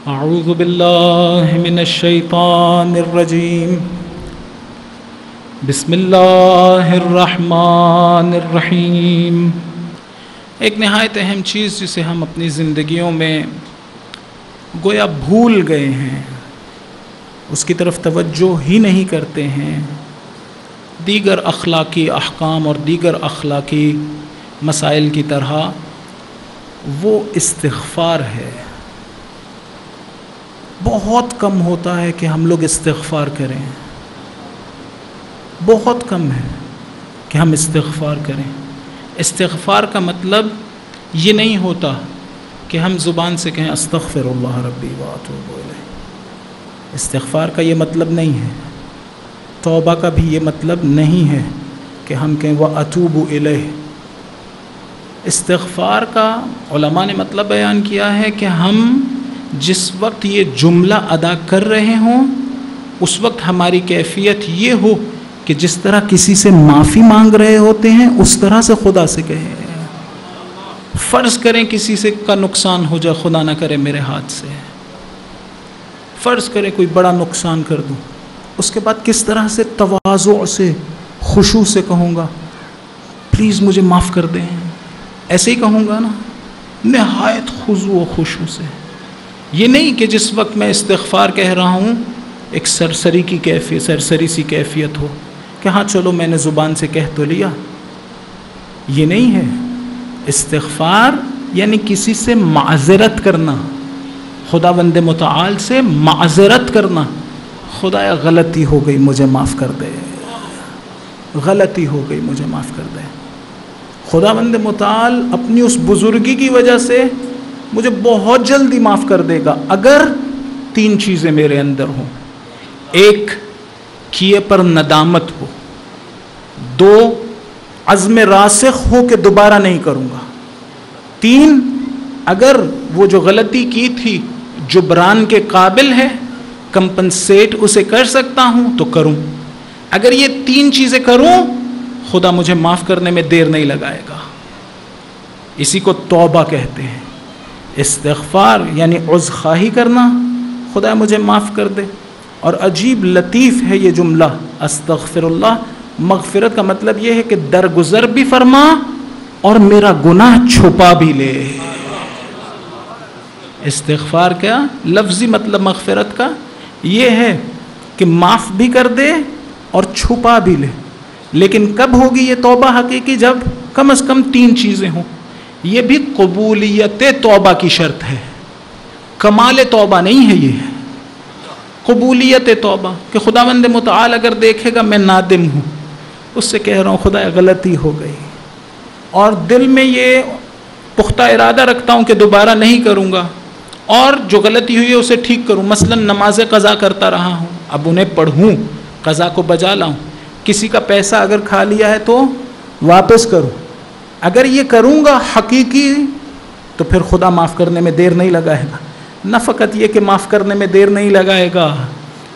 اعوذ باللہ من الشیطان الرجیم بسم اللہ الرحمن الرحیم۔ ایک نہایت اہم چیز جسے ہم اپنی زندگیوں میں گویا بھول گئے ہیں، اس کی طرف توجہ ہی نہیں کرتے ہیں، دیگر اخلاقی احکام اور دیگر اخلاقی مسائل کی طرح، وہ استغفار ہے۔ بہت کم ہوتا ہے کہ ہم لوگ استغفار کریں، بہت کم ہے کہ ہم استغفار کریں۔ استغفار کا مطلب یہ نہیں ہوتا کہ ہم زبان سے کہیں استغفر اللہ ربی واتوب الیہ۔ استغفار کا یہ مطلب نہیں ہے، توبہ کا بھی یہ مطلب نہیں ہے کہ ہم کہیں واتوب الیہ۔ استغفار کا علماء نے مطلب بیان کیا ہے کہ ہم جس وقت یہ جملہ ادا کر رہے ہوں اس وقت ہماری کیفیت یہ ہو کہ جس طرح کسی سے معافی مانگ رہے ہوتے ہیں اس طرح سے خدا سے کہیں۔ فرض کریں کسی سے کا نقصان ہو جائے، خدا نہ کرے میرے ہاتھ سے، فرض کریں کوئی بڑا نقصان کر دوں، اس کے بعد کس طرح سے تواضع سے خشوع سے کہوں گا پلیز مجھے معاف کر دیں، ایسے ہی کہوں گا نا، نہایت خضوع و خشوع سے۔ یہ نہیں کہ جس وقت میں استغفار کہہ رہا ہوں ایک سرسری کی کیفیت، سرسری سی کیفیت ہو کہ ہاں چلو میں نے زبان سے کہہ تو لیا۔ یہ نہیں ہے استغفار، یعنی کسی سے معذرت کرنا، خداوند متعال سے معذرت کرنا، خدایا غلطی ہو گئی مجھے معاف کر دے، غلطی ہو گئی مجھے معاف کر دے۔ خداوند متعال اپنی اس بزرگی کی وجہ سے مجھے بہت جلدی معاف کر دے گا اگر تین چیزیں میرے اندر ہوں۔ ایک، کیے پر ندامت ہو، دو، عزم راسخ ہو کہ دوبارہ نہیں کروں گا، تین، اگر وہ جو غلطی کی تھی جبران کے قابل ہے، کمپنسیٹ اسے کر سکتا ہوں تو کروں۔ اگر یہ تین چیزیں کروں خدا مجھے معاف کرنے میں دیر نہیں لگائے گا۔ اسی کو توبہ کہتے ہیں۔ استغفار یعنی عذرخواہی کرنا، خدا مجھے معاف کر دے۔ اور عجیب لطیف ہے یہ جملہ استغفر اللہ، مغفرت کا مطلب یہ ہے کہ درگزر بھی فرما اور میرا گناہ چھپا بھی لے۔ استغفار کیا لفظی مطلب مغفرت کا یہ ہے کہ معاف بھی کر دے اور چھپا بھی لے۔ لیکن کب ہوگی یہ توبہ حقیقی؟ جب کم از کم تین چیزیں ہوں۔ یہ بھی قبولیت توبہ کی شرط ہے، کمال توبہ نہیں ہے، یہ قبولیت توبہ کہ خداوند متعال اگر دیکھے گا میں نادم ہوں، اس سے کہہ رہا ہوں خدا غلطی ہو گئی، اور دل میں یہ پختہ ارادہ رکھتا ہوں کہ دوبارہ نہیں کروں گا، اور جو غلطی ہوئی ہے اسے ٹھیک کروں۔ مثلا نماز قضا کرتا رہا ہوں، اب انہیں پڑھوں، قضا کو بجا لاؤں، کسی کا پیسہ اگر کھا لیا ہے تو واپس کروں۔ اگر یہ کروں گا حقیقی تو پھر خدا معاف کرنے میں دیر نہیں لگائے گا۔ نہ فقط یہ کہ معاف کرنے میں دیر نہیں لگائے گا،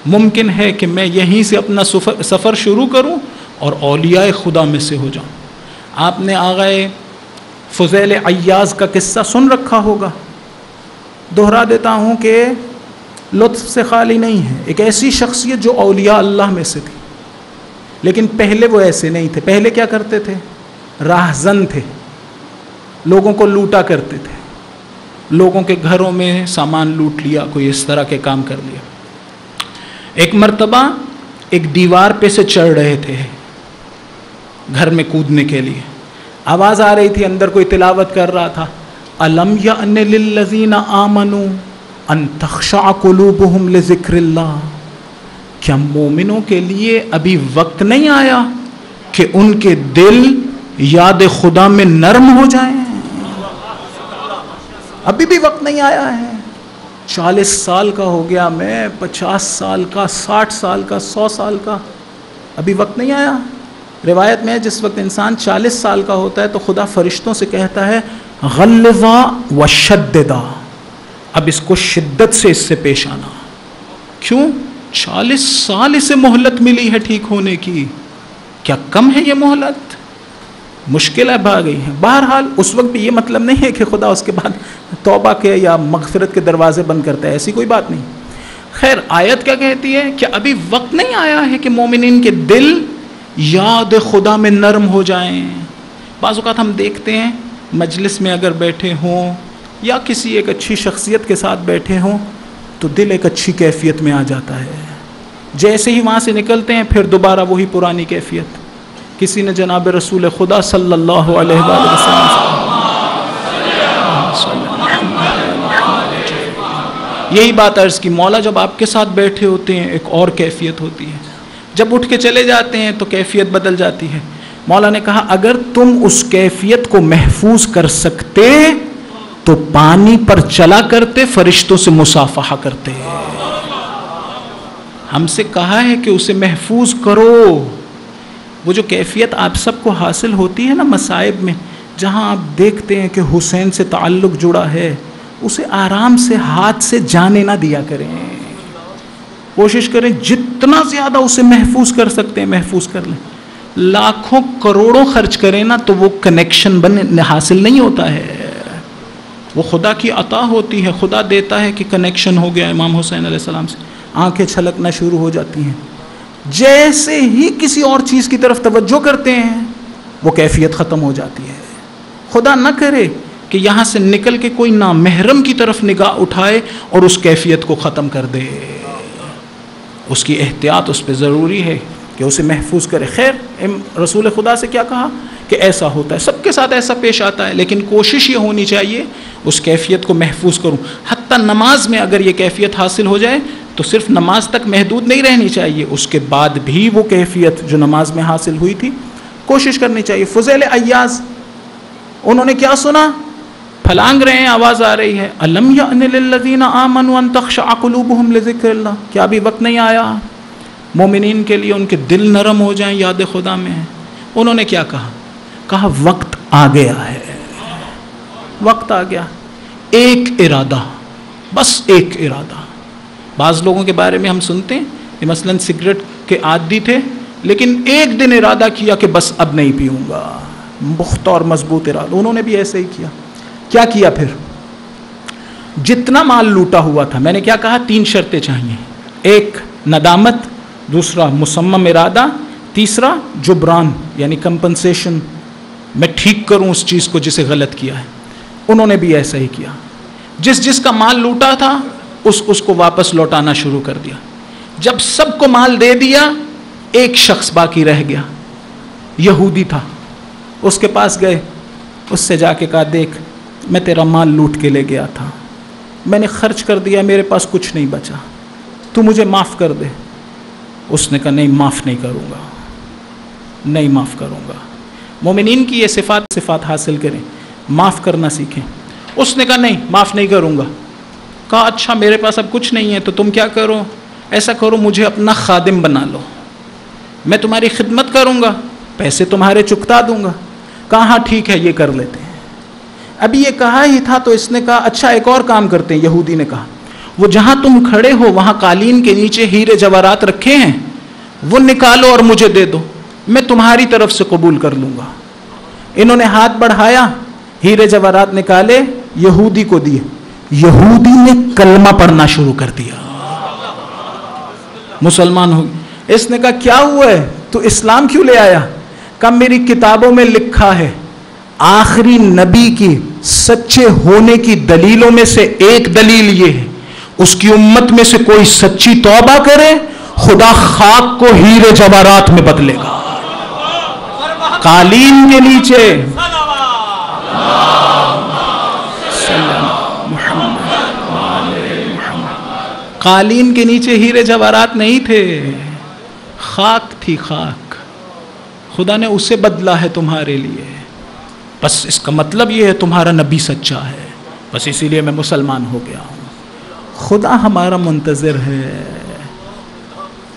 ممکن ہے کہ میں یہیں سے اپنا سفر شروع کروں اور اولیاء خدا میں سے ہو جاؤں۔ آپ نے آغائے فضیل عیاض کا قصہ سن رکھا ہوگا، دہرا دیتا ہوں کہ لطف سے خالی نہیں ہے۔ ایک ایسی شخصیت جو اولیاء اللہ میں سے تھی، لیکن پہلے وہ ایسے نہیں تھے۔ پہلے کیا کرتے تھے؟ راہزن تھے، لوگوں کو لوٹا کرتے تھے، لوگوں کے گھروں میں سامان لوٹ لیا، کوئی اس طرح کے کام کر لیا۔ ایک مرتبہ ایک دیوار پہ سے چڑھ رہے تھے گھر میں کودنے کے لیے، آواز آ رہی تھی، اندر کوئی تلاوت کر رہا تھا، أَلَمْ يَأْنِ لِلَّذِينَ آمَنُوا أَن تَخْشَعَ قُلُوبُهُمْ لِذِكْرِ اللَّهِ، کیا مومنوں کے لیے ابھی وقت نہیں آیا کہ ان کے دل یاد خدا میں نرم ہو جائیں؟ ابھی بھی وقت نہیں آیا ہے۔ 40 سال کا ہو گیا میں، 50 سال کا، 60 سال کا، 100 سال کا، ابھی وقت نہیں آیا۔ روایت میں جس وقت انسان 40 سال کا ہوتا ہے تو خدا فرشتوں سے کہتا ہے غلظا وشددا، اب اس کو شدت سے اس سے پیش آنا۔ کیوں؟ 40 سال اسے مہلت ملی ہے ٹھیک ہونے کی، کیا کم ہے یہ مہلت؟ مشکلیں بھا گئی ہیں. بہرحال اس وقت بھی یہ مطلب نہیں ہے کہ خدا اس کے بعد توبہ کے یا مغفرت کے دروازے بند کرتا ہے، ایسی کوئی بات نہیں. خیر آیت کیا کہتی ہے کہ ابھی وقت نہیں آیا ہے کہ مومنین کے دل یاد خدا میں نرم ہو جائیں. بعض اوقات ہم دیکھتے ہیں مجلس میں اگر بیٹھے ہوں یا کسی ایک اچھی شخصیت کے ساتھ بیٹھے ہوں تو دل ایک اچھی کیفیت میں آ جاتا ہے، جیسے ہی وہاں سے نکلتے ہیں پھر دوبارہ وہی پرانی کیفیت. کسی نے جناب رسول خدا صلی اللہ علیہ وآلہ وسلم یہی بات عرض کی، مولا جب آپ کے ساتھ بیٹھے ہوتے ہیں ایک اور کیفیت ہوتی ہے، جب اٹھ کے چلے جاتے ہیں تو کیفیت بدل جاتی ہے. مولا نے کہا اگر تم اس کیفیت کو محفوظ کر سکتے تو پانی پر چلا کرتے، فرشتوں سے مصافحہ کرتے. ہم سے کہا ہے کہ اسے محفوظ کرو. وہ جو کیفیت آپ سب کو حاصل ہوتی ہے نا مصائب میں، جہاں آپ دیکھتے ہیں کہ حسین سے تعلق جڑا ہے، اسے آرام سے ہاتھ سے جانے نہ دیا کریں. کوشش کریں جتنا زیادہ اسے محفوظ کر سکتے ہیں محفوظ کر لیں. لاکھوں کروڑوں خرچ کریں نا تو وہ کنیکشن حاصل نہیں ہوتا ہے. وہ خدا کی عطا ہوتی ہے، خدا دیتا ہے کہ کنیکشن ہو گیا امام حسین علیہ السلام سے، آنکھیں چھلکنا شروع ہو جاتی ہیں. جیسے ہی کسی اور چیز کی طرف توجہ کرتے ہیں وہ کیفیت ختم ہو جاتی ہے. خدا نہ کرے کہ یہاں سے نکل کے کوئی نامحرم کی طرف نگاہ اٹھائے اور اس کیفیت کو ختم کر دے. اس کی احتیاط اس پہ ضروری ہے کہ اسے محفوظ کرے. خیر رسول خدا سے کیا کہا کہ ایسا ہوتا ہے، سب کے ساتھ ایسا پیش آتا ہے، لیکن کوشش یہ ہونی چاہیے اس کیفیت کو محفوظ کروں. حتیٰ نماز میں اگر یہ کیفیت حاصل ہو جائے تو صرف نماز تک محدود نہیں رہنی چاہیے، اس کے بعد بھی وہ کیفیت جو نماز میں حاصل ہوئی تھی کوشش کرنی چاہیے. فضیل عیاض انہوں نے کیا سنا؟ پھلانگ رہے ہیں، آواز آ رہی ہے الم یأن للذین آمنوا ان تخشع قلوبہم لذکر اللہ. کیا ابھی وقت نہیں آیا مومنین کے لیے ان کے دل نرم ہو جائیں یاد خدا میں؟ انہوں نے کیا کہا؟ کہا وقت آ گیا ہے، وقت آ گیا. ایک ارادہ، بس ایک ارادہ. بعض لوگوں کے بارے میں ہم سنتے ہیں کہ مثلا سگریٹ کے عادی تھے لیکن ایک دن ارادہ کیا کہ بس اب نہیں پیوں گا، پختہ اور مضبوط ارادہ. انہوں نے بھی ایسے ہی کیا. کیا کیا پھر؟ جتنا مال لوٹا ہوا تھا، میں نے کیا کہا 3 شرطیں چاہیے. ایک ندامت، دوسرا مصمم ارادہ، تیسرا جبران یعنی کمپنسیشن، میں ٹھیک کروں اس چیز کو جسے غلط کیا ہے. انہوں نے بھی ایسا ہی کیا. جس کا مال لوٹا تھا اس کو واپس لوٹانا شروع کر دیا. جب سب کو مال دے دیا ایک شخص باقی رہ گیا، یہودی تھا. اس کے پاس گئے، اس سے جا کے کہا دیکھ میں تیرا مال لوٹ کے لے گیا تھا، میں نے خرچ کر دیا، میرے پاس کچھ نہیں بچا، تو مجھے معاف کر دے. اس نے کہا نہیں معاف نہیں کروں گا، نہیں معاف کروں گا. مومنین کی یہ صفات حاصل کریں، معاف کرنا سیکھیں. اس نے کہا نہیں معاف نہیں کروں گا. کہا اچھا میرے پاس اب کچھ نہیں ہے تو تم کیا کرو، ایسا کرو مجھے اپنا خادم بنا لو، میں تمہاری خدمت کروں گا، پیسے تمہارے چکتا دوں گا. کہا ہاں ٹھیک ہے یہ کر لیتے ہیں. ابھی یہ کہا ہی تھا تو اس نے کہا اچھا ایک اور کام کرتے ہیں. یہودی نے کہا وہ جہاں تم کھڑے ہو وہاں قالین کے نیچے ہیرے جواہرات رکھے ہیں، وہ نکالو اور مجھے دے دو، میں تمہاری طرف سے قبول کر لوں گا. انہوں نے ہاتھ بڑھایا، ہیرے جواہرات نکالے، یہودی کو دیے. یہودی نے کلمہ پڑھنا شروع کر دیا، مسلمان ہو گیا. اس نے کہا کیا ہوا ہے تو اسلام کیوں لے آیا؟ کہا میری کتابوں میں لکھا ہے آخری نبی کی سچے ہونے کی دلیلوں میں سے ایک دلیل یہ ہے اس کی امت میں سے کوئی سچی توبہ کرے خدا خاک کو ہیرے جواہرات میں بدلے گا. قالین کے نیچے قالین کے نیچے ہیرے جواہرات نہیں تھے، خاک تھی خاک. خدا نے اسے بدلا ہے تمہارے لیے. بس اس کا مطلب یہ ہے تمہارا نبی سچا ہے، بس اسی لیے میں مسلمان ہو گیا ہوں. خدا ہمارا منتظر ہے.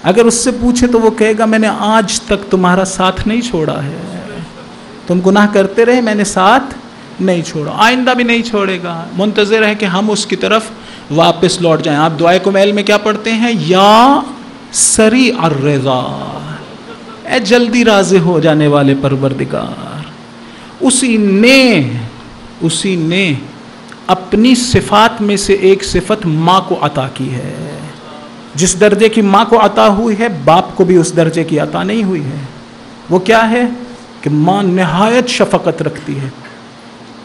اگر اس سے پوچھے تو وہ کہے گا میں نے آج تک تمہارا ساتھ نہیں چھوڑا ہے، تم گناہ کرتے رہے میں نے ساتھ نہیں چھوڑا، آئندہ بھی نہیں چھوڑے گا. منتظر ہے کہ ہم اس کی طرف واپس لوٹ جائیں. آپ دعائے کمیل میں کیا پڑھتے ہیں؟ یا سریع الرضا، اے جلدی راضی ہو جانے والے پروردگار. اسی نے اپنی صفات میں سے ایک صفت ماں کو عطا کی ہے. جس درجے کی ماں کو عطا ہوئی ہے باپ کو بھی اس درجے کی عطا نہیں ہوئی ہے. وہ کیا ہے کہ ماں نہایت شفقت رکھتی ہے.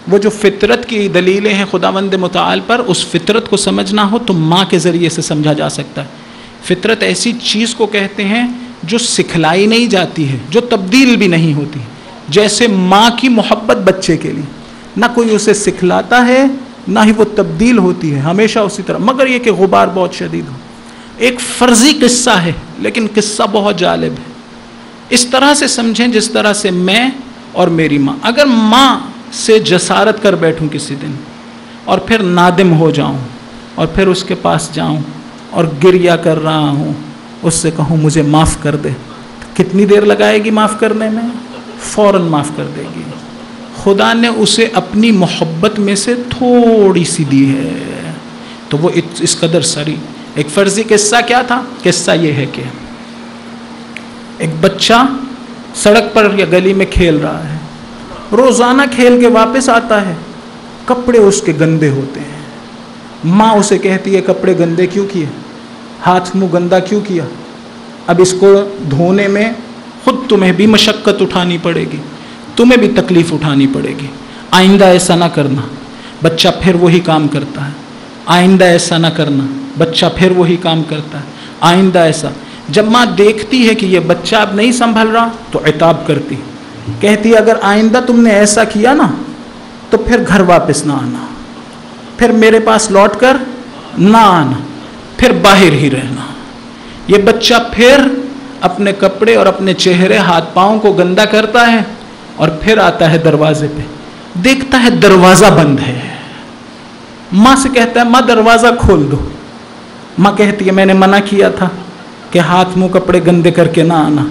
وہ جو فطرت کی دلیلیں ہیں خداوند متعال پر، اس فطرت کو سمجھنا ہو تو ماں کے ذریعے سے سمجھا جا سکتا ہے. فطرت ایسی چیز کو کہتے ہیں جو سکھلائی نہیں جاتی ہے، جو تبدیل بھی نہیں ہوتی. جیسے ماں کی محبت بچے کے لیے نہ کوئی اسے سکھلاتا ہے نہ ہی وہ تبدیل ہوتی ہے، ہمیشہ اسی طرح، مگر یہ کہ غبار بہت شدید ہو. ایک فرضی قصہ ہے لیکن قصہ بہت جالب ہے. اس طرح سے سمجھیں جس طرح سے میں اور میری ماں، اگر ماں سے جسارت کر بیٹھوں کسی دن اور پھر نادم ہو جاؤں اور پھر اس کے پاس جاؤں اور گریہ کر رہا ہوں، اس سے کہوں مجھے معاف کر دے، تو کتنی دیر لگائے گی معاف کرنے میں؟ فوراً معاف کر دے گی. خدا نے اسے اپنی محبت میں سے تھوڑی سی دی ہے تو وہ اس قدر سری. ایک فرضی قصہ کیا تھا؟ قصہ یہ ہے کہ ایک بچہ سڑک پر یا گلی میں کھیل رہا ہے، روزانہ کھیل کے واپس آتا ہے، کپڑے اس کے گندے ہوتے ہیں. ماں اسے کہتی ہے کپڑے گندے کیوں کیے، ہاتھ منہ گندا کیوں کیا، اب اس کو دھونے میں خود تمہیں بھی مشقت اٹھانی پڑے گی، تمہیں بھی تکلیف اٹھانی پڑے گی، آئندہ ایسا نہ کرنا. بچہ پھر وہی کام کرتا ہے. آئندہ ایسا نہ کرنا، بچہ پھر وہی کام کرتا ہے. آئندہ ایسا. جب ماں دیکھتی ہے کہ یہ بچہ اب نہیں سنبھل رہا تو عتاب کرتی، کہتی ہے اگر آئندہ تم نے ایسا کیا نا تو پھر گھر واپس نہ آنا، پھر میرے پاس لوٹ کر نہ آنا، پھر باہر ہی رہنا. یہ بچہ پھر اپنے کپڑے اور اپنے چہرے ہاتھ پاؤں کو گندا کرتا ہے اور پھر آتا ہے دروازے پہ، دیکھتا ہے دروازہ بند ہے. ماں سے کہتا ہے ماں دروازہ کھول دو. ماں کہتی ہے میں نے منع کیا تھا کہ ہاتھ منہ کپڑے گندے کر کے نہ آنا،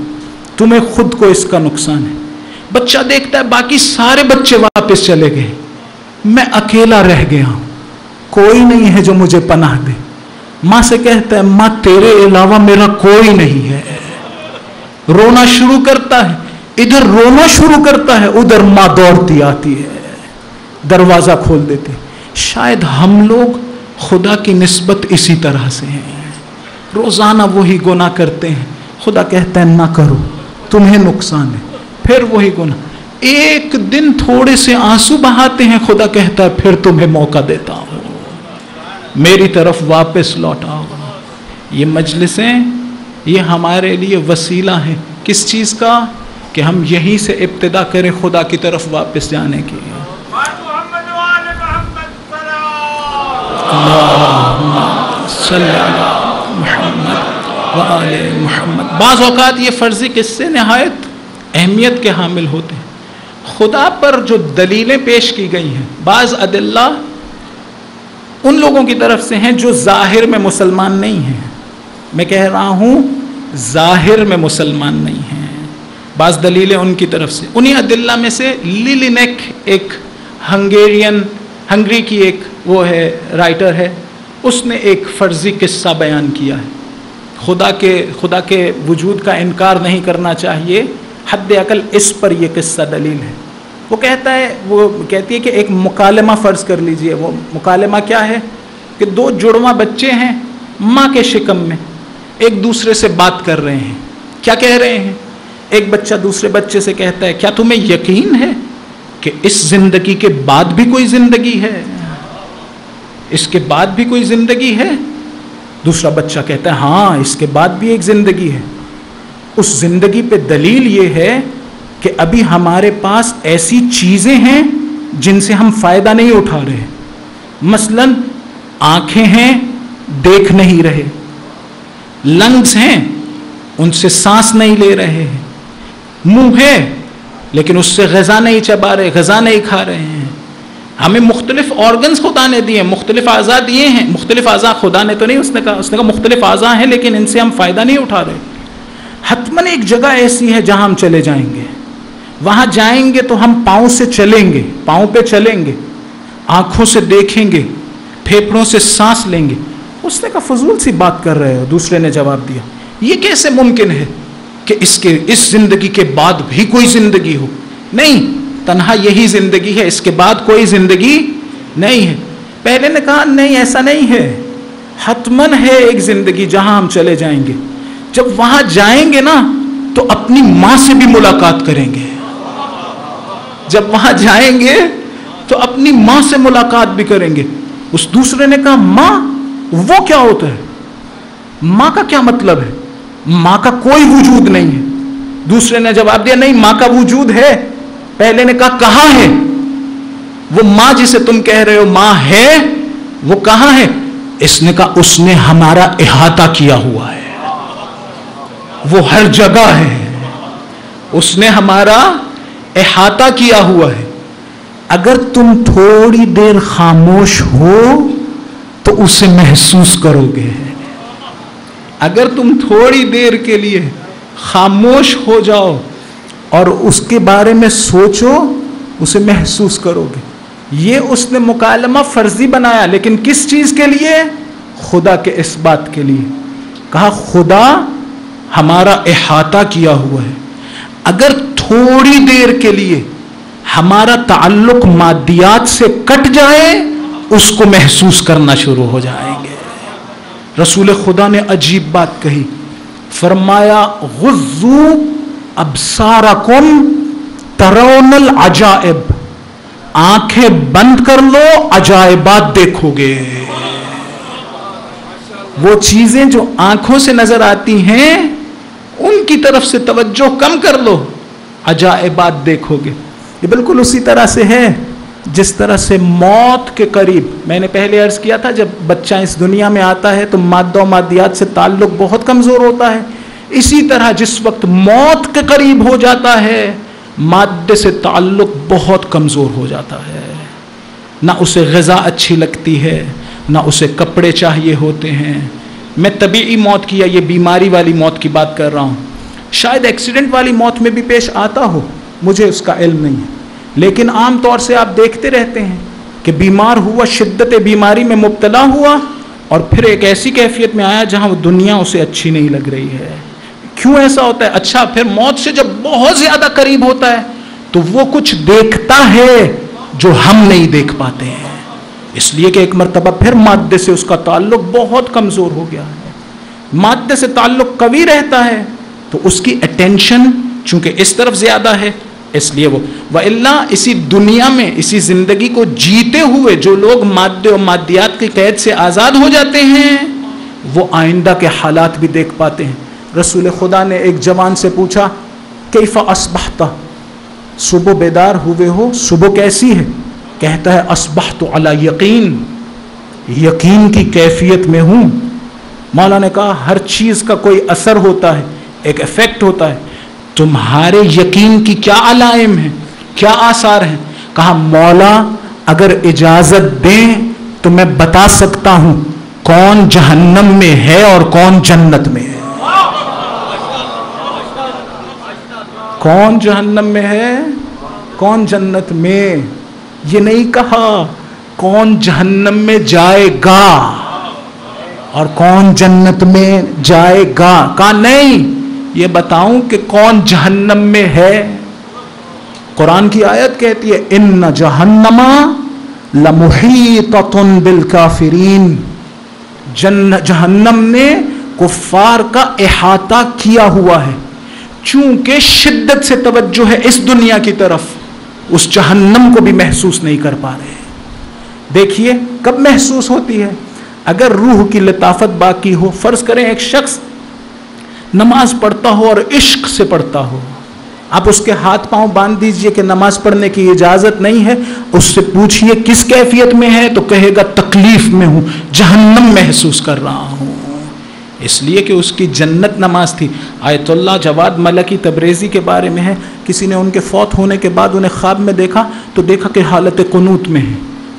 تمہیں خود کو اس کا نقصان ہے. بچہ دیکھتا ہے باقی سارے بچے واپس چلے گئے، میں اکیلا رہ گیا ہوں، کوئی نہیں ہے جو مجھے پناہ دے. ماں سے کہتا ہے ماں تیرے علاوہ میرا کوئی نہیں ہے. رونا شروع کرتا ہے، ادھر رونا شروع کرتا ہے، ادھر ماں دوڑتی آتی ہے، دروازہ کھول دیتے. شاید ہم لوگ خدا کی نسبت اسی طرح سے ہیں، روزانہ وہی گناہ کرتے ہیں. خدا کہتا ہے نہ کرو، تمہیں نقصان ہے، پھر وہی گناہ. ایک دن تھوڑے سے آنسو بہاتے ہیں، خدا کہتا ہے پھر تمہیں موقع دیتا ہوں، میری طرف واپس لوٹ آؤ. یہ مجلسیں یہ ہمارے لیے وسیلہ ہیں کس چیز کا؟ کہ ہم یہیں سے ابتدا کریں خدا کی طرف واپس جانے کی. محمد. بعض اوقات یہ فرضی قصے نہایت اہمیت کے حامل ہوتے ہیں. خدا پر جو دلیلیں پیش کی گئی ہیں، بعض ادلہ ان لوگوں کی طرف سے ہیں جو ظاہر میں مسلمان نہیں ہیں. میں کہہ رہا ہوں ظاہر میں مسلمان نہیں ہیں. بعض دلیلیں ان کی طرف سے. انہی ادلہ میں سے لیلینیک ایک ہنگری کی ایک وہ ہے رائٹر ہے، اس نے ایک فرضی قصہ بیان کیا ہے. خدا کے وجود کا انکار نہیں کرنا چاہیے، حد اقل اس پر یہ قصہ دلیل ہے. وہ کہتی ہے کہ ایک مکالمہ فرض کر لیجئے. وہ مکالمہ کیا ہے کہ دو جڑواں بچے ہیں ماں کے شکم میں، ایک دوسرے سے بات کر رہے ہیں. کیا کہہ رہے ہیں؟ ایک بچہ دوسرے بچے سے کہتا ہے کیا تمہیں یقین ہے کہ اس زندگی کے بعد بھی کوئی زندگی ہے؟ اس کے بعد بھی کوئی زندگی ہے؟ دوسرا بچہ کہتا ہے ہاں اس کے بعد بھی ایک زندگی ہے. اس زندگی پہ دلیل یہ ہے کہ ابھی ہمارے پاس ایسی چیزیں ہیں جن سے ہم فائدہ نہیں اٹھا رہے. مثلا آنکھیں ہیں دیکھ نہیں رہے، لنگز ہیں ان سے سانس نہیں لے رہے ہیں، منہ ہے لیکن اس سے غذا نہیں چبا رہے، غذا نہیں کھا رہے ہیں. ہمیں مختلف آرگنز خدا نے دیے ہیں، مختلف اعضاء دیے ہیں. مختلف اعضاء خدا نے تو نہیں، اس نے کہا مختلف اعضاء ہیں لیکن ان سے ہم فائدہ نہیں اٹھا رہے. حتماً ایک جگہ ایسی ہے جہاں ہم چلے جائیں گے، وہاں جائیں گے تو ہم پاؤں سے چلیں گے، پاؤں پہ چلیں گے، آنکھوں سے دیکھیں گے، پھیپھڑوں سے سانس لیں گے. اس نے کہا فضول سی بات کر رہے ہو. دوسرے نے جواب دیا یہ کیسے ممکن ہے کہ اس زندگی کے بعد بھی کوئی زندگی ہو؟ نہیں، تنہا یہی زندگی ہے، اس کے بعد کوئی زندگی نہیں ہے۔ پہلے نے کہا نہیں ایسا نہیں ہے، حتماً ہے ایک زندگی جہاں ہم چلے جائیں گے، جب وہاں جائیں گے نا تو اپنی ماں سے بھی ملاقات کریں گے، جب وہاں جائیں گے تو اپنی ماں سے ملاقات بھی کریں گے۔ اس دوسرے نے کہا ماں وہ کیا ہوتا ہے، ماں کا کیا مطلب ہے، ماں کا کوئی وجود نہیں ہے۔ دوسرے نے جواب دیا نہیں ماں کا وجود ہے۔ پہلے نے کہا کہاں ہے وہ ماں جسے تم کہہ رہے ہو ماں ہے، وہ کہاں ہے؟ اس نے کہا اس نے ہمارا احاطہ کیا ہوا ہے، وہ ہر جگہ ہے، اس نے ہمارا احاطہ کیا ہوا ہے۔ اگر تم تھوڑی دیر خاموش ہو تو اسے محسوس کرو گے، اگر تم تھوڑی دیر کے لیے خاموش ہو جاؤ اور اس کے بارے میں سوچو اسے محسوس کرو گے۔ یہ اس نے مکالمہ فرضی بنایا، لیکن کس چیز کے لیے؟ خدا کے اس بات کے لیے۔ کہا خدا ہمارا احاطہ کیا ہوا ہے، اگر تھوڑی دیر کے لیے ہمارا تعلق مادیات سے کٹ جائے اس کو محسوس کرنا شروع ہو جائیں گے۔ رسول خدا نے عجیب بات کہی، فرمایا غضوا ابصارکم ترون العجائب، آنکھیں بند کر لو عجائبات دیکھو گے۔ وہ چیزیں جو آنکھوں سے نظر آتی ہیں ان کی طرف سے توجہ کم کر لو، عجائبات دیکھو گے۔ یہ بالکل اسی طرح سے ہے جس طرح سے موت کے قریب، میں نے پہلے عرض کیا تھا جب بچہ اس دنیا میں آتا ہے تو مادہ و مادیات سے تعلق بہت کمزور ہوتا ہے، اسی طرح جس وقت موت کے قریب ہو جاتا ہے مادے سے تعلق بہت کمزور ہو جاتا ہے، نہ اسے غذا اچھی لگتی ہے، نہ اسے کپڑے چاہیے ہوتے ہیں۔ میں طبیعی موت کی یا یہ بیماری والی موت کی بات کر رہا ہوں، شاید ایکسیڈنٹ والی موت میں بھی پیش آتا ہو، مجھے اس کا علم نہیں ہے، لیکن عام طور سے آپ دیکھتے رہتے ہیں کہ بیمار ہوا، شدت بیماری میں مبتلا ہوا اور پھر ایک ایسی کیفیت میں آیا جہاں وہ دنیا اسے اچھی نہیں لگ رہی ہے۔ کیوں ایسا ہوتا ہے؟ اچھا پھر موت سے جب بہت زیادہ قریب ہوتا ہے تو وہ کچھ دیکھتا ہے جو ہم نہیں دیکھ پاتے ہیں، اس لیے کہ ایک مرتبہ پھر مادے سے اس کا تعلق بہت کمزور ہو گیا ہے۔ مادے سے تعلق قوی رہتا ہے تو اس کی اٹینشن چونکہ اس طرف زیادہ ہے، اس لیے وہ وَإِلَّا اسی دنیا میں اسی زندگی کو جیتے ہوئے جو لوگ مادے و مادیات کی قید سے آزاد ہو جاتے ہیں وہ آئندہ کے حالات بھی دیکھ پاتے ہیں۔ رسول خدا نے ایک جوان سے پوچھا کیف اصبحت، صبح بیدار ہوئے ہو، صبح کیسی ہے؟ کہتا ہے اصبحت علی یقین، یقین کی کیفیت میں ہوں۔ مولا نے کہا ہر چیز کا کوئی اثر ہوتا ہے، ایک ایفیکٹ ہوتا ہے، تمہارے یقین کی کیا علائم ہیں، کیا آثار ہیں؟ کہا مولا اگر اجازت دیں تو میں بتا سکتا ہوں کون جہنم میں ہے اور کون جنت میں ہے، کون جہنم میں ہے کون جنت میں۔ یہ نہیں کہا کون جہنم میں جائے گا اور کون جنت میں جائے گا، کہا نہیں یہ بتاؤں کہ کون جہنم میں ہے۔ قرآن کی آیت کہتی ہے ان جہنم لمحیطۃ بالکافرین، جہنم نے کفار کا احاطہ کیا ہوا ہے، چونکہ شدت سے توجہ ہے اس دنیا کی طرف، اس جہنم کو بھی محسوس نہیں کر پا رہے۔ دیکھیے کب محسوس ہوتی ہے؟ اگر روح کی لطافت باقی ہو، فرض کریں ایک شخص نماز پڑھتا ہو اور عشق سے پڑھتا ہو، آپ اس کے ہاتھ پاؤں باندھ دیجئے کہ نماز پڑھنے کی اجازت نہیں ہے، اس سے پوچھئے کس کیفیت میں ہے تو کہے گا تکلیف میں ہوں، جہنم محسوس کر رہا ہوں، اس لیے کہ اس کی جنت نماز تھی۔ آیت اللہ جواد ملکی تبریزی کے بارے میں ہے، کسی نے ان کے فوت ہونے کے بعد انہیں خواب میں دیکھا تو دیکھا کہ حالت قنوت میں ہے،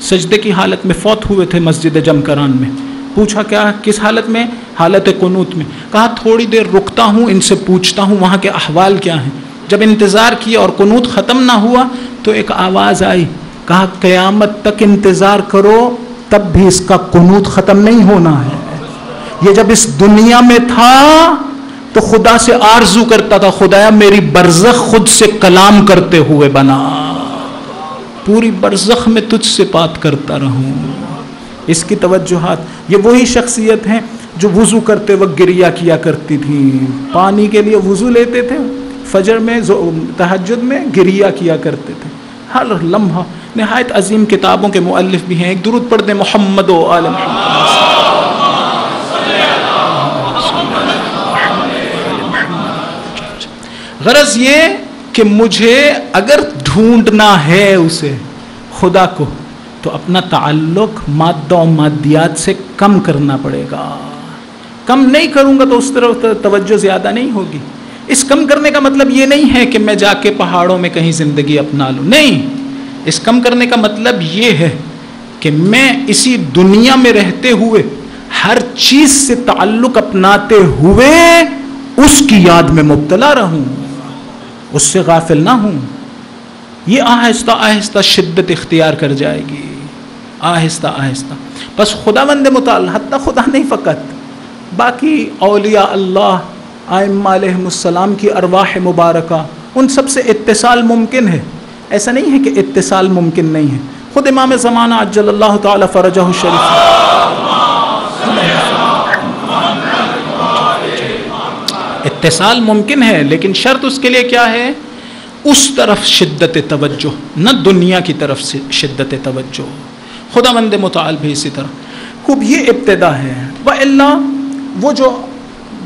سجدے کی حالت میں فوت ہوئے تھے مسجد جمکران میں۔ پوچھا کیا کس حالت میں؟ حالت قنوت میں۔ کہا تھوڑی دیر رکتا ہوں، ان سے پوچھتا ہوں وہاں کے احوال کیا ہیں۔ جب انتظار کیا اور قنوت ختم نہ ہوا تو ایک آواز آئی، کہا قیامت تک انتظار کرو تب بھی اس کا قنوت ختم نہیں ہونا ہے۔ یہ جب اس دنیا میں تھا تو خدا سے آرزو کرتا تھا خدایا میری برزخ خود سے کلام کرتے ہوئے بنا، پوری برزخ میں تجھ سے بات کرتا رہوں. اس کی توجہات. یہ وہی شخصیت ہیں جو وضو کرتے وقت گریہ کیا کرتی تھی. پانی کے لیے وضو لیتے تھے, فجر میں تہجد میں گریہ کیا کرتے تھے. ہر لمحہ. نہایت عظیم کتابوں کے مؤلف بھی ہیں. ایک درود پڑھ دیں محمد و آل محمد. غرض یہ کہ مجھے اگر ڈھونڈنا ہے اسے خدا کو تو اپنا تعلق مادہ و مادیات سے کم کرنا پڑے گا. کم نہیں کروں گا تو اس طرف توجہ زیادہ نہیں ہوگی. اس کم کرنے کا مطلب یہ نہیں ہے کہ میں جا کے پہاڑوں میں کہیں زندگی اپنا لوں. نہیں, اس کم کرنے کا مطلب یہ ہے کہ میں اسی دنیا میں رہتے ہوئے ہر چیز سے تعلق اپناتے ہوئے اس کی یاد میں مبتلا رہوں, اس سے غافل نہ ہوں. یہ آہستہ آہستہ شدت اختیار کر جائے گی, آہستہ آہستہ. بس خداوند متعال حتی خدا نہیں فقط, باقی اولیاء اللہ ائمہ علیہم السلام کی ارواح مبارکہ, ان سب سے اتصال ممکن ہے. ایسا نہیں ہے کہ اتصال ممکن نہیں ہے. خود امام زمانہ عجل اللہ تعالی فرجہ الشریف, اتصال ممکن ہے, لیکن شرط اس کے لیے کیا ہے؟ اس طرف شدت توجہ, نہ دنیا کی طرف سے شدت توجہ. خداوند متعال بھی اسی طرح. خوب یہ ابتدا ہے. وَإِلَّا وہ جو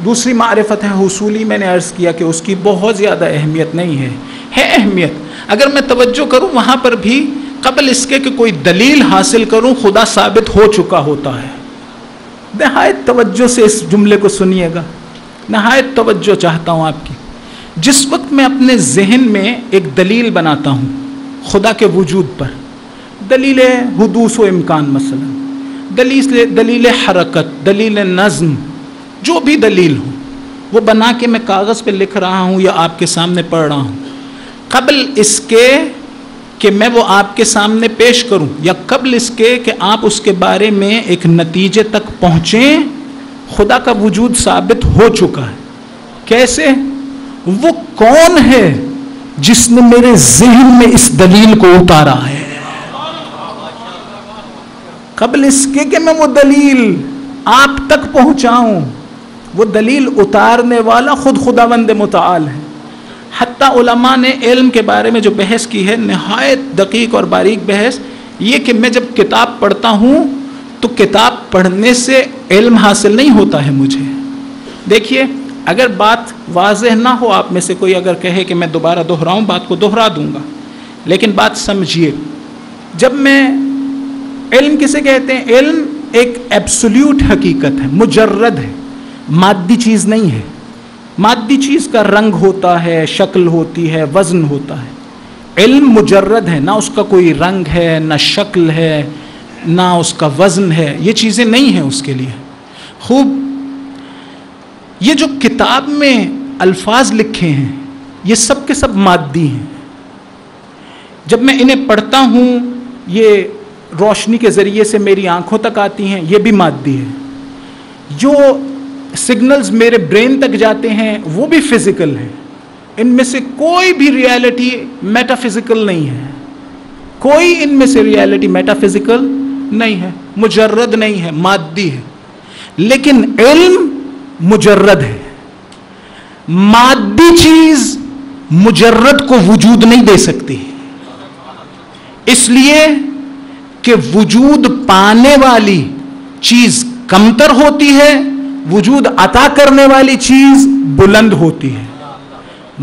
دوسری معرفت ہے حصولی, میں نے عرض کیا کہ اس کی بہت زیادہ اہمیت نہیں ہے. ہے اہمیت. اگر میں توجہ کروں وہاں پر بھی قبل اس کے کہ کوئی دلیل حاصل کروں خدا ثابت ہو چکا ہوتا ہے. نہایت توجہ سے اس جملے کو سنیے گا, نہایت توجہ چاہتا ہوں آپ کی. جس وقت میں اپنے ذہن میں ایک دلیل بناتا ہوں خدا کے وجود پر, دلیل حدوث و امکان مثلا, دلیل حرکت, دلیل نظم, جو بھی دلیل ہو وہ بنا کے میں کاغذ پہ لکھ رہا ہوں یا آپ کے سامنے پڑھ رہا ہوں, قبل اس کے کہ میں وہ آپ کے سامنے پیش کروں یا قبل اس کے کہ آپ اس کے بارے میں ایک نتیجے تک پہنچیں, خدا کا وجود ثابت ہو چکا ہے. کیسے؟ وہ کون ہے جس نے میرے ذہن میں اس دلیل کو اتارا ہے؟ قبل اس کے کہ میں وہ دلیل آپ تک پہنچاؤں, وہ دلیل اتارنے والا خود خداوند متعال ہے. حتیٰ علماء نے علم کے بارے میں جو بحث کی ہے, نہایت دقیق اور باریک بحث, یہ کہ میں جب کتاب پڑھتا ہوں تو کتاب پڑھنے سے علم حاصل نہیں ہوتا ہے مجھے. دیکھیے, اگر بات واضح نہ ہو, آپ میں سے کوئی اگر کہے کہ میں دوبارہ دہراؤں, بات کو دہرا دوں گا, لیکن بات سمجھیے. جب میں علم کسے کہتے ہیں؟ علم ایک ایبسولیوٹ حقیقت ہے, مجرد ہے, مادی چیز نہیں ہے. مادی چیز کا رنگ ہوتا ہے, شکل ہوتی ہے, وزن ہوتا ہے. علم مجرد ہے, نہ اس کا کوئی رنگ ہے, نہ شکل ہے, نہ اس کا وزن ہے. یہ چیزیں نہیں ہیں اس کے لیے. خوب, یہ جو کتاب میں الفاظ لکھے ہیں یہ سب کے سب مادی ہیں. جب میں انہیں پڑھتا ہوں یہ روشنی کے ذریعے سے میری آنکھوں تک آتی ہیں, یہ بھی مادی ہے. جو سگنلز میرے برین تک جاتے ہیں وہ بھی فزیکل ہیں. ان میں سے کوئی بھی ریالٹی میٹا فزیکل نہیں ہے. کوئی ان میں سے ریالٹی میٹا فزیکل نہیں ہے, مجرد نہیں ہے, مادی ہے. لیکن علم مجرد ہے. مادی چیز مجرد کو وجود نہیں دے سکتی, اس لیے کہ وجود پانے والی چیز کمتر ہوتی ہے, وجود عطا کرنے والی چیز بلند ہوتی ہے.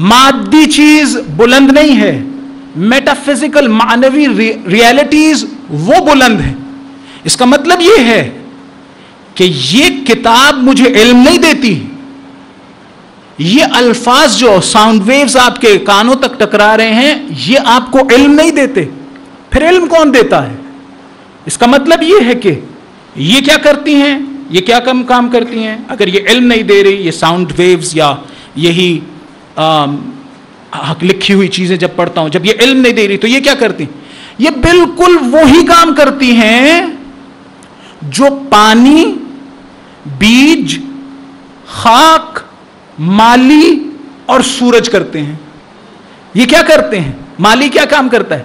مادی چیز بلند نہیں ہے, میٹا فزیکل معنوی ریالٹیز وہ بلند ہے. اس کا مطلب یہ ہے کہ یہ کتاب مجھے علم نہیں دیتی, یہ الفاظ جو ساؤنڈ ویوز آپ کے کانوں تک ٹکرا رہے ہیں یہ آپ کو علم نہیں دیتے. پھر علم کون دیتا ہے؟ اس کا مطلب یہ ہے کہ یہ کیا کرتی ہیں, یہ کیا کام کرتی ہیں. اگر یہ علم نہیں دے رہی, یہ ساؤنڈ ویوز یا یہی لکھی ہوئی چیزیں جب پڑھتا ہوں, جب یہ علم نہیں دے رہی تو یہ کیا کرتی ہیں؟ یہ بالکل وہی کام کرتی ہیں جو پانی, بیج, خاک, مالی اور سورج کرتے ہیں. یہ کیا کرتے ہیں؟ مالی کیا کام کرتا ہے؟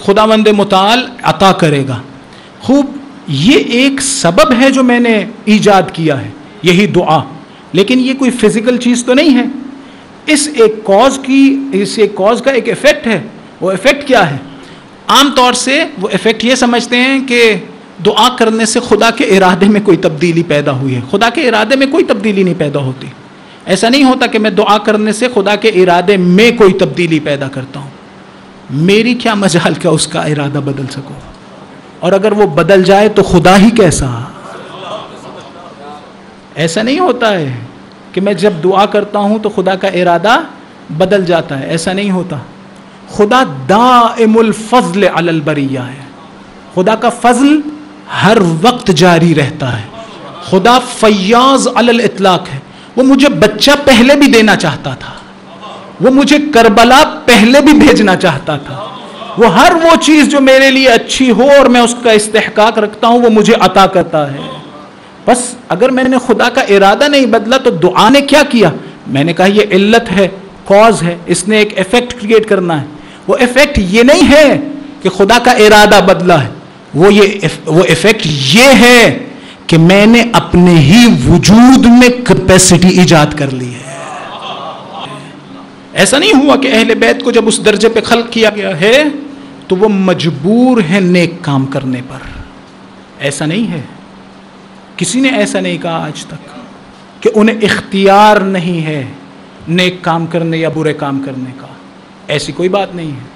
خداوند متعال عطا کرے گا. خوب، یہ ایک سبب ہے جو میں نے ایجاد کیا ہے، یہی دعا، لیکن یہ کوئی فزیکل چیز تو نہیں ہے. اس ایک کاز کا ایک ایفیکٹ ہے. وہ ایفیکٹ کیا ہے؟ عام طور سے وہ ایفیکٹ یہ سمجھتے ہیں کہ دعا کرنے سے خدا کے ارادے میں کوئی تبدیلی پیدا ہوئی ہے. خدا کے ارادے میں کوئی تبدیلی نہیں پیدا ہوتی. ایسا نہیں ہوتا کہ میں دعا کرنے سے خدا کے ارادے میں کوئی تبدیلی پیدا کرتا ہوں. میری کیا مجال کہ اس کا ارادہ بدل سکوں، اور اگر وہ بدل جائے تو خدا ہی کیسا. ایسا نہیں ہوتا ہے کہ میں جب دعا کرتا ہوں تو خدا کا ارادہ بدل جاتا ہے. ایسا نہیں ہوتا. خدا دائم الفضل علی البریہ ہے. خدا کا فضل ہر وقت جاری رہتا ہے. خدا فیاض علی الاطلاق ہے. وہ مجھے بچہ پہلے بھی دینا چاہتا تھا، وہ مجھے کربلا پہلے بھی بھیجنا چاہتا تھا. وہ ہر وہ چیز جو میرے لیے اچھی ہو اور میں اس کا استحقاق رکھتا ہوں وہ مجھے عطا کرتا ہے. بس اگر میں نے خدا کا ارادہ نہیں بدلا تو دعا نے کیا کیا؟ میں نے کہا یہ علت ہے، کاز ہے، اس نے ایک ایفیکٹ کریٹ کرنا ہے. وہ ایفیکٹ یہ نہیں ہے کہ خدا کا ارادہ بدلا ہے. وہ ایفیکٹ یہ ہے کہ میں نے اپنے ہی وجود میں کیپیسٹی ایجاد کر لی ہے. ایسا نہیں ہوا کہ اہل بیت کو جب اس درجے پہ خلق کیا گیا ہے تو وہ مجبور ہیں نیک کام کرنے پر. ایسا نہیں ہے. کسی نے ایسا نہیں کہا آج تک کہ انہیں اختیار نہیں ہے نیک کام کرنے یا برے کام کرنے کا. ایسی کوئی بات نہیں ہے.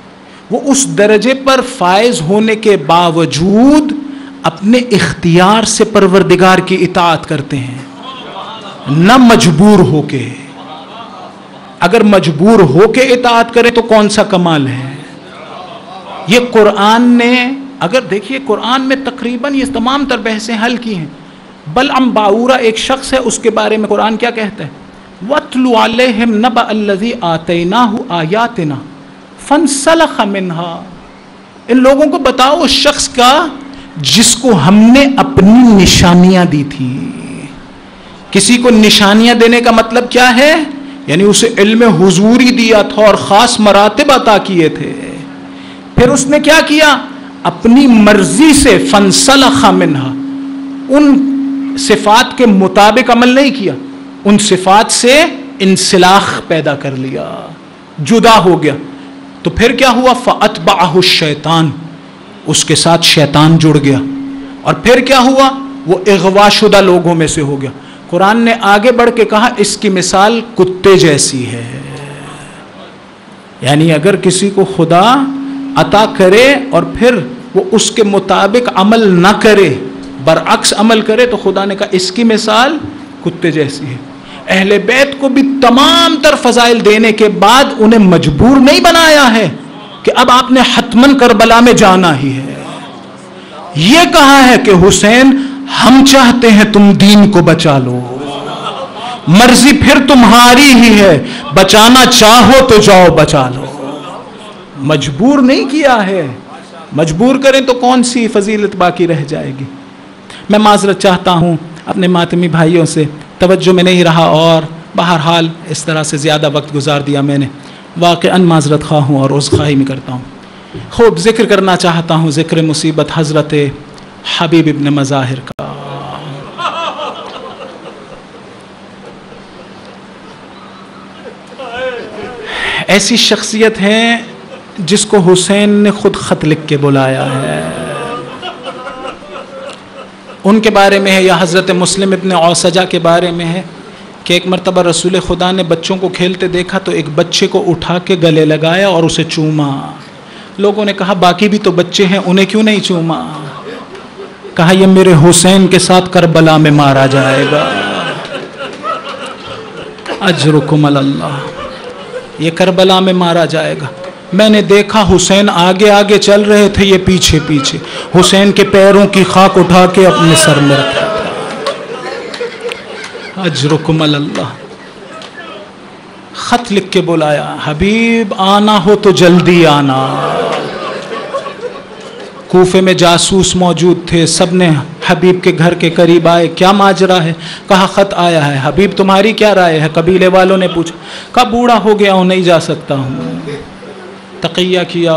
وہ اس درجے پر فائز ہونے کے باوجود اپنے اختیار سے پروردگار کی اطاعت کرتے ہیں، نہ مجبور ہو کے. اگر مجبور ہو کے اطاعت کرے تو کون سا کمال ہے. یہ قرآن نے، اگر دیکھیے قرآن میں تقریباً یہ تمام تر بحثیں حل کی ہیں. بلعم باورا ایک شخص ہے، اس کے بارے میں قرآن کیا کہتا ہے؟ وَاتْلُ عَلَيْهِمْ نَبَأَ الَّذِي آتَيْنَاهُ آيَاتِنَا فَانْسَلَخَ مِنْهَا. ان لوگوں کو بتاؤ اس شخص کا جس کو ہم نے اپنی نشانیاں دی تھی. کسی کو نشانیاں دینے کا مطلب کیا ہے؟ یعنی اسے علم حضوری دیا تھا اور خاص مراتب عطا کیے تھے. پھر اس نے کیا کیا؟ اپنی مرضی سے فَانْسَلَخَ مِنْهَا، ان صفات کے مطابق عمل نہیں کیا، ان صفات سے انسلاخ پیدا کر لیا، جدا ہو گیا. تو پھر کیا ہوا؟ فَأَتْبَعَهُ الشَّيْطَانُ، اس کے ساتھ شیطان جڑ گیا. اور پھر کیا ہوا؟ وہ اغوا شدہ لوگوں میں سے ہو گیا. قرآن نے آگے بڑھ کے کہا اس کی مثال کتے جیسی ہے. یعنی اگر کسی کو خدا عطا کرے اور پھر وہ اس کے مطابق عمل نہ کرے، برعکس عمل کرے، تو خدا نے کہا اس کی مثال کتے جیسی ہے. اہل بیت کو بھی تمام تر فضائل دینے کے بعد انہیں مجبور نہیں بنایا ہے کہ اب آپ نے حتماً کربلا میں جانا ہی ہے. یہ کہا ہے کہ حسین ہم چاہتے ہیں تم دین کو بچا لو، مرضی پھر تمہاری ہی ہے، بچانا چاہو تو جاؤ بچا لو. مجبور نہیں کیا ہے. مجبور کریں تو کون سی فضیلت باقی رہ جائے گی. میں معذرت چاہتا ہوں اپنے ماتمی بھائیوں سے، توجہ میں نہیں رہا اور بہرحال اس طرح سے زیادہ وقت گزار دیا میں نے. واقعاً معذرت خواہ ہوں اور عذرخواہی میں کرتا ہوں. خوب ذکر کرنا چاہتا ہوں ذکر مصیبت حضرت حبیب ابن مظاہر کا. ایسی شخصیت ہیں جس کو حسین نے خود خط لکھ کے بلایا ہے. ان کے بارے میں ہے، یا حضرت مسلم ابن اوسجہ کے بارے میں ہے کہ ایک مرتبہ رسول خدا نے بچوں کو کھیلتے دیکھا تو ایک بچے کو اٹھا کے گلے لگایا اور اسے چوما. لوگوں نے کہا باقی بھی تو بچے ہیں، انہیں کیوں نہیں چوما؟ کہا یہ میرے حسین کے ساتھ کربلا میں مارا جائے گا. اجرکم اللہ، یہ کربلا میں مارا جائے گا. میں نے دیکھا حسین آگے آگے چل رہے تھے، یہ پیچھے پیچھے. حسین کے پیروں کی خاک اٹھا کے اپنے سر میں رکھا تھا. اجرکم اللہ. خط لکھ کے بلایا، حبیب آنا ہو تو جلدی آنا. کوفے میں جاسوس موجود تھے، سب نے حبیب کے گھر کے قریب آئے. کیا ماجرا ہے؟ کہا خط آیا ہے. حبیب تمہاری کیا رائے ہے؟ قبیلے والوں نے پوچھا. کہا بوڑھا ہو گیا ہوں، نہیں جا سکتا ہوں. تقیہ کیا،